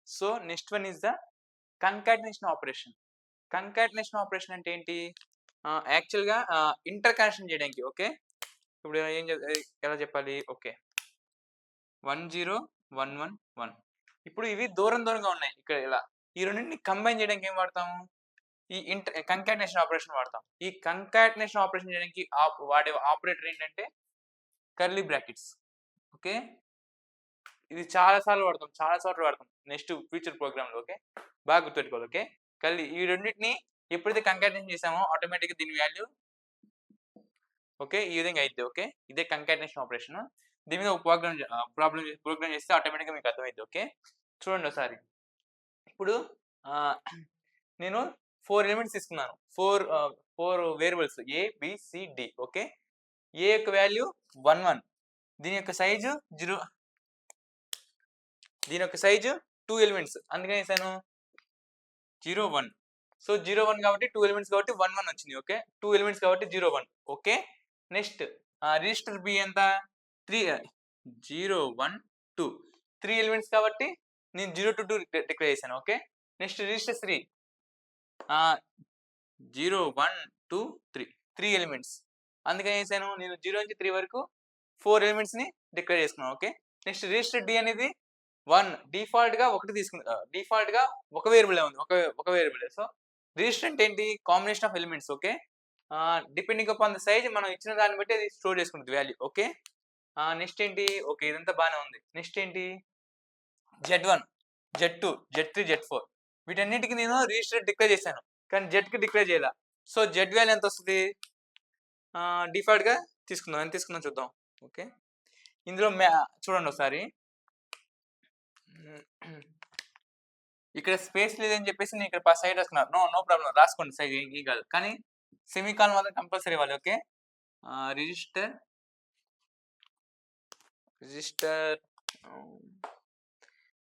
So next one is the concatenation operation. Concatenation operation అంటే ఏంటి? యాక్చువల్‌గా ఇంటర్ కనెక్షన్ చేయడానికి. ఓకే. ఇప్పుడు ఎలా చెప్పాలి? ఓకే. 1 0 1 1 1. ఇప్పుడు ఇవి దూరంగా ఉన్నాయి. ఇక్కడ ఇలా. ఈ రెండిటిని కంబైన్ చేయడానికి ఏం వాడతాము? ఈ కంకాటినేషన్ ఆపరేషన్ వాడతాం. ఈ కంకాటినేషన్ ఆపరేషన్ చేయడానికి వాడే ఆపరేటర్ ఏంటంటే కర్లీ బ్రాకెట్స్. ఓకే. ఇది చాలా సార్లు వాడతాం. చాలా సార్లు వాడతాం. నెక్స్ట్ ఫ్యూచర్ ప్రోగ్రామ్‌లో. ఓకే. బాగా గుర్తుపెట్టుకోవాలి. ఓకే. ఈ రెండిటిని ఎప్పుడైతే కంకాటినేషన్ చేసామో ఆటోమేటిక్‌గా దీని వాల్యూ ఓకే. ఈ విధంగా అయిద్ది. ఓకే. ఇదే కంకాటినేషన్ ఆపరేషన్. దీని మీద ఒక ప్రోగ్రామ్ చేస్తే ఆటోమేటిక్‌గా మీకు అర్థమైద్ది. ఓకే. చూడండి ఒకసారి. ఇప్పుడు నేను 4 ఎలిమెంట్స్ తీసుకున్నాను. 4 వేరియబుల్స్ ఏ, బి, సి, డి. ఓకే. ఏ యొక్క వాల్యూ 1 1. దీని యొక్క సైజు 0. దీని యొక్క సైజు 2 ఎలిమెంట్స్. అందుకని వేసాను 0 1. సో 0 1 కాబట్టి 2 ఎలిమెంట్స్ కాబట్టి 1 1 వచ్చింది. ఓకే. 2 ఎలిమెంట్స్ కాబట్టి 0 1. ఓకే. నెక్స్ట్ రిజిస్టర్ బి ఎంత? 3 0 1 2. 3 ఎలిమెంట్స్ కాబట్టి నేను 0 to 2 డిక్లేర్ చేశాను. ఓకే. Next register 3 0 1 2 3. 3 ఎలిమెంట్స్. అందుకని వేసాను నేను 0 నుంచి 3 వరకు 4 ఎలిమెంట్స్‌ని డిక్లేర్ చేసుకున్నాను. ఓకే. నెక్స్ట్ రిజిస్టర్ డి అనేది 1 డిఫాల్ట్‌గా 1 తీసుకుంది. డిఫాల్ట్‌గా ఒక వేరియబులే ఉంది. ఒక వేరియబులే. సో రిజిస్టర్ అంటే ఏంటి? Combination of elements. Okay. Depending upon the size మనం ఇచ్చిన దాన్ని బట్టి అది స్టోర్ చేసుకుంటుంది వాల్యూ. ఓకే. నెక్స్ట్ ఏంటి? ఓకే. ఇదంతా బానే ఉంది. నెక్స్ట్ ఏంటి? Z1, Z2, Z3, Z4 వీటన్నిటికి నేను రిజిస్టర్ డిక్లేర్ చేశాను. కానీ జెడ్‌కి డిక్లేర్ చేయలా. సో జెడ్ వాల్యూ ఎంత వస్తది? డిఫాల్ట్‌గా తీసుకుందాం. ఎంత తీసుకుందాం చూద్దాం. ఓకే. ఇందులో చూడండి ఒకసారి. ఇక్కడ స్పేస్ లేదని చెప్పేసి నేను ఇక్కడ సైడ్ రాసుకున్నాను. నో ప్రాబ్లమ్ రాసుకోండి సైడ్ ఏం కాదు. కానీ సెమీకాలన్ మాత్రం కంపల్సరీ ఇవ్వాలి. ఓకే. రిజిస్టర్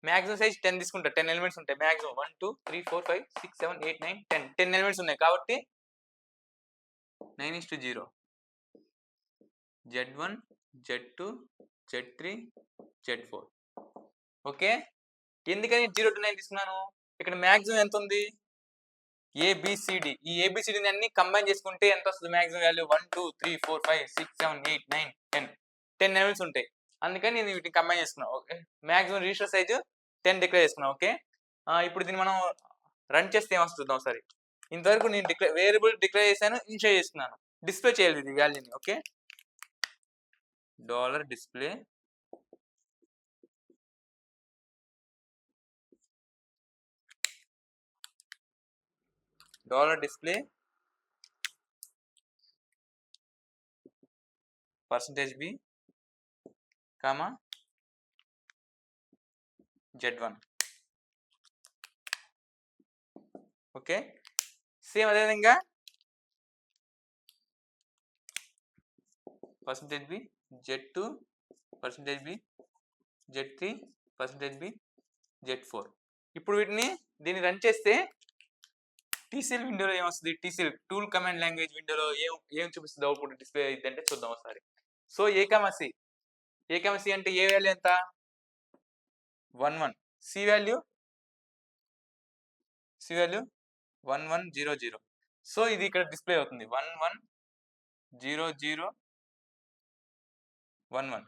మాక్సిమం సైజ్ 10 తీసుకుంటా. 10 ఎలిమెంట్స్ ఉంటాయి మాక్సిమం. 1 2 3 4 5 6 7 8 9 10. 10 ఎలిమెంట్స్ ఉన్నాయి కాబట్టి 9:0. Z1, Z2, Z3, Z4. Okay. ఎందుకని 0 to 9 తీసుకున్నాను? ఇక్కడ మాక్సిమం ఎంత ఉంది? ఏబిసిడి. ఈ ఏబిసిడిని అన్ని కంబైన్ చేసుకుంటే ఎంత వస్తుంది మాక్సిమం వాల్యూ? 1 2 3 4 5 6 7 8 9 10. 10 ఎలిమెంట్స్ ఉంటాయి. అందుకని నేను వీటిని కంబైన్ చేసుకున్నాను. Okay. Maximum register size 10 declare చేసుకున్నాను. ఓకే. ఇప్పుడు దీన్ని మనం రన్ చేస్తే ఏమొస్తుంది చూద్దాం ఒకసారి. ఇంతవరకు నేను వేరియబుల్ డిక్లేర్ చేశాను, ఇనిషియలైజ్ చేసుకున్నాను. డిస్ప్లే చేయాలి ఇది వాల్యూని. Okay. $display $display %b, Z1. Okay. Same అదే విధంగా %b, Z2, %b, Z3, %b, Z4. ఇప్పుడు దీన్ని రన్ చేస్తే టీసీఎల్ విండోలో ఏమొస్తుంది? టీసీఎల్ టూల్ కమాండ్ లాంగ్వేజ్ విండోలో ఏం చూపిస్తుంది అవుట్పుట్ డిస్ప్లే అయిందంటే చూద్దాం ఒకసారి. సో A, C అంటే ఏ వాల్యూ ఎంత? 1 1. C value 1 1 0 0. సో ఇది ఇక్కడ డిస్ప్లే అవుతుంది. 1 1 0 0 1 1.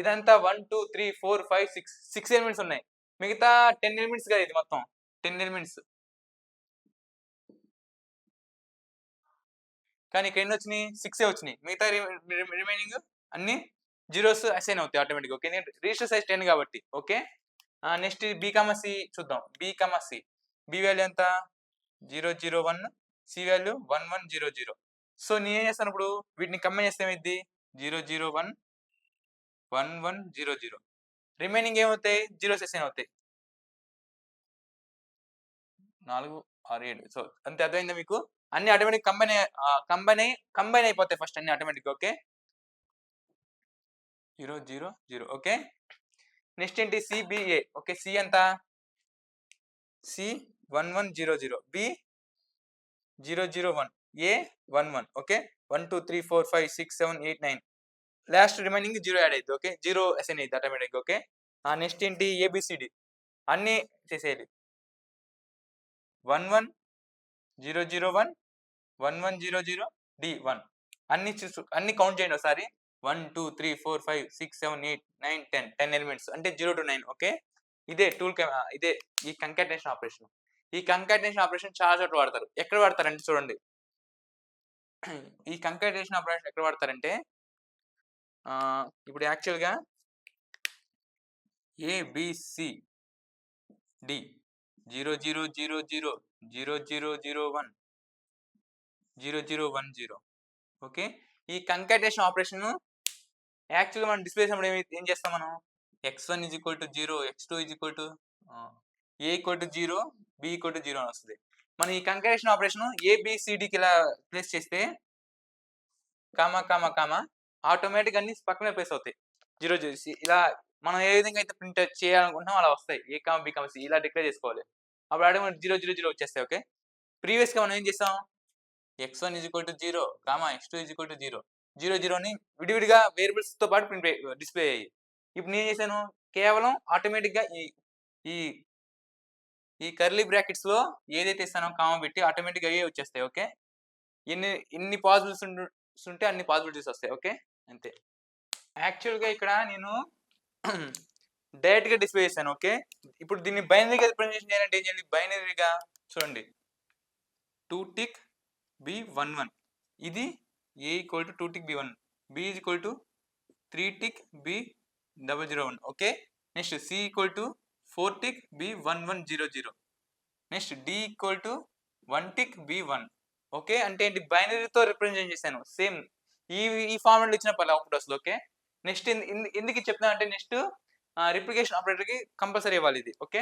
ఇదంతా 1 2 3 4 5 6 ఎలిమెంట్స్ ఉన్నాయి. మిగతా 10 ఎలిమెంట్స్ కదా ఇది మొత్తం 10 ఎలిమెంట్స్. కానీ ఇక్కడ ఎన్ని వచ్చినాయి? 6 వచ్చినాయి. మిగతా రిమైనింగ్ అన్ని జీరోస్ అసైన్ అవుతాయి ఆటోమేటిక్. ఓకే. రిజిస్టర్ సైజ్ 10 కాబట్టి. ఓకే. నెక్స్ట్ B, చూద్దాం. B, బి వాల్యూ ఎంత? 0 0 1. C value 1 1 0 0. సో నేను ఏం చేస్తాను ఇప్పుడు? వీటిని కంబైన్ చేస్తే ఏమైంది? 0 0 1 1 1 0 0. రిమైనింగ్ ఏమవుతాయి? జీరోస్ అసైన్ అవుతాయి. 4 6 7. సో అంతే అర్థమైందా మీకు? అన్ని ఆటోమేటిక్ కంబైన్ అయిపోతాయి ఫస్ట్ అన్ని ఆటోమేటిక్. ఓకే. 0 0 0. ఓకే. నెక్స్ట్ ఏంటి? సిబిఏ. ఓకే. సి ఎంత? సి 1 1 0 0. బి 0 0 1. ఏ 1 1. ఓకే. 1 2 3 4 5 6 7 8 9. లాస్ట్ రిమైనింగ్ 0 యాడ్ అయింది. ఓకే. 0 అసైన్ అయింది ఆటోమేటిక్. ఓకే. నెక్స్ట్ ఏంటి? ఏబిసిడి. అన్నీ చేసేయాలి. 11 001 1100 D1 అన్ని కౌంట్ చేయండి ఒకసారి. 1 2 3 4 5 6 7 8 9 10 ఎలిమెంట్స్ అంటే 0-9 ఓకే. ఇదే ఈ కంకాటినేషన్ ఆపరేషన్. ఈ కంకాటినేషన్ ఆపరేషన్ చాలా చోట్ల వాడతారు. ఎక్కడ వాడతారంటే చూడండి. ఈ కంకాటినేషన్ ఆపరేషన్ ఎక్కడ వాడతారంటే ఇప్పుడు యాక్చువల్‌గా ఏబిసి డి 0000 0001 0010 ఓకే. ఈ కంకాటినేషన్ ఆపరేషన్ యాక్చువల్‌గా మనం డిస్ప్లే చేసినప్పుడు ఏం చేస్తాం మనం? x1 0 x2 a 0 b 0 అని వస్తది. మనం ఈ కంకాటినేషన్ ఆపరేషన్ ఏబిసిడికి ఇలా ప్లేస్ చేస్తే కామా ఆటోమేటిక్‌గా అన్ని పక్కనే ప్లేస్ అవుతాయి. 0 ఇలా మనం ఏ విధంగా అయితే ప్రింట్ చేయాలనుకుంటున్నామో అలా వస్తాయి. ఏ కామా బి కామా సి ఇలా డిక్లేర్ చేసుకోవాలి. అప్పుడు ఆటోమేటిక్ 0 వచ్చేస్తాయి ఓకే. ప్రీవియస్‌గా మనం ఏం చేసాం? x1 0 x2 0 0 విడివిడిగా వేరియబుల్స్‌తో పాటు డిస్‌ప్లే అయ్యాయి. ఇప్పుడు నేనేం చేశాను? కేవలం ఆటోమేటిక్‌గా ఈ ఈ కర్లీ బ్రాకెట్స్‌లో ఏదైతే ఇస్తానో కామా పెట్టి ఆటోమేటిక్‌గా అయ్యే వచ్చేస్తాయి ఓకే. ఎన్ని పాసిబిలిటీస్ ఉంటే అన్ని పాసిబిలిటీస్ వస్తాయి ఓకే. అంతే. యాక్చువల్‌గా ఇక్కడ నేను డైరెక్ట్‌గా డిస్‌ప్లే చేశాను ఓకే. ఇప్పుడు దీన్ని బైనరీగా రిప్రజెంటేషన్ చేయాలంటే ఏం చేయాలి? బైనరీగా చూడండి 2 టిక్ B11 ఇది A = 2 tick B1 B = 3 tick B001 okay. Next C = 4 tick B1100 next D = 1 tick B1 okay. అంటే ఏంటి? బైనరీతో రిప్రజెంట్ చేశాను. సేమ్ ఈ ఫార్మాట్‌లో ఇచ్చినా పర్లేదు అవుట్‌పుట్ వస్తది ఓకే. నెక్స్ట్ ఎందుకు ఇది చెప్తున్నా అంటే నెక్స్ట్ రిప్లికేషన్ ఆపరేటర్‌కి కంపల్సరీ ఇవ్వాలి ఇది ఓకే.